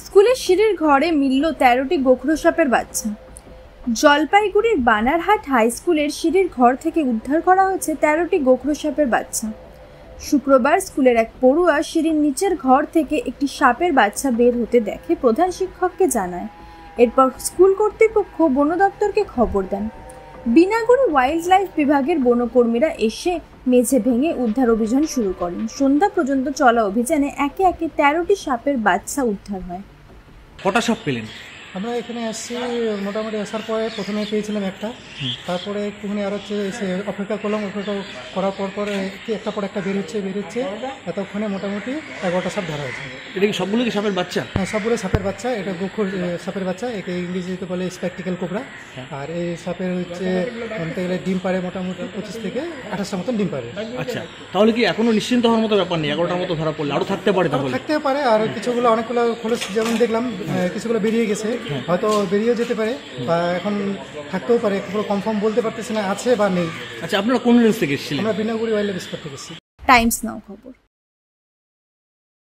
স্কুলের সিঁড়ির ঘরে মিলল 13টি গোখরো সাপের বাচ্চা। জলপাইগুড়ির বানারহাট হাই স্কুলের সিঁড়ির ঘর থেকে উদ্ধার করা হয়েছে 13টি গোখরো সাপের বাচ্চা। শুক্রবার স্কুলের এক পড়ুয়া সিঁড়ির নিচের ঘর থেকে একটি সাপের বাচ্চা বের হতে দেখে প্রধান শিক্ষককে জানায়। এরপর স্কুল কর্তৃপক্ষ বন দপ্তরকে খবর দেন। বিনাগুড়ি ওয়াইল্ড লাইফ বিভাগের বনকর্মীরা এসে মেঝে ভেঙে উদ্ধার অভিযান শুরু করেন। সন্ধ্যা পর্যন্ত চলা অভিযানে একে একে 13টি সাপের বাচ্চা উদ্ধার হয়। কটা সাপ পেলেন? আমরা এখানে আসছি মোটামুটি আসার পরে প্রথমে পেয়েছিলাম একটা, তারপরে একটুখানি আর হচ্ছে অপেক্ষা করলাম, অপেক্ষা করার পরে একটা পর একটা বেরোচ্ছে এতক্ষণে মোটামুটি 11টা সাপ ধরা হয়েছে। এটা কি সবগুলো কি সাপের বাচ্চা? হ্যাঁ, সবগুলো সাপের বাচ্চা। এটা গোখর সাপের বাচ্চা, একে ইংরেজিতে বলে স্প্যাকটিক্যাল কোবরা। আর এই সাপের হচ্ছে বলতে গেলে ডিম পারে মোটামুটি 25 থেকে 28টা মতন ডিম পারে। আচ্ছা, তাহলে কি এখনো নিশ্চিন্ত হওয়ার মতো ব্যাপার নেই? 11টার মতো ধরা পড়লে আরও থাকতে পারে? তাহলে থাকতে পারে, আর কিছুগুলো অনেকগুলো খোলস যেমন দেখলাম কিছুগুলো বেরিয়ে গেছে, হয়তো বেরিয়েও যেতে পারে বা এখন থাকতেও পারে, পুরো কনফার্ম বলতে পারতেছি না আছে বা নেই। আচ্ছা, আপনারা কোন রেঞ্জ থেকে এসেছিলেন? আমরা বিনাগুড়ি ওয়াইল্ড লাইফ স্পট থেকে এসেছি। টাইমস নাও খবর।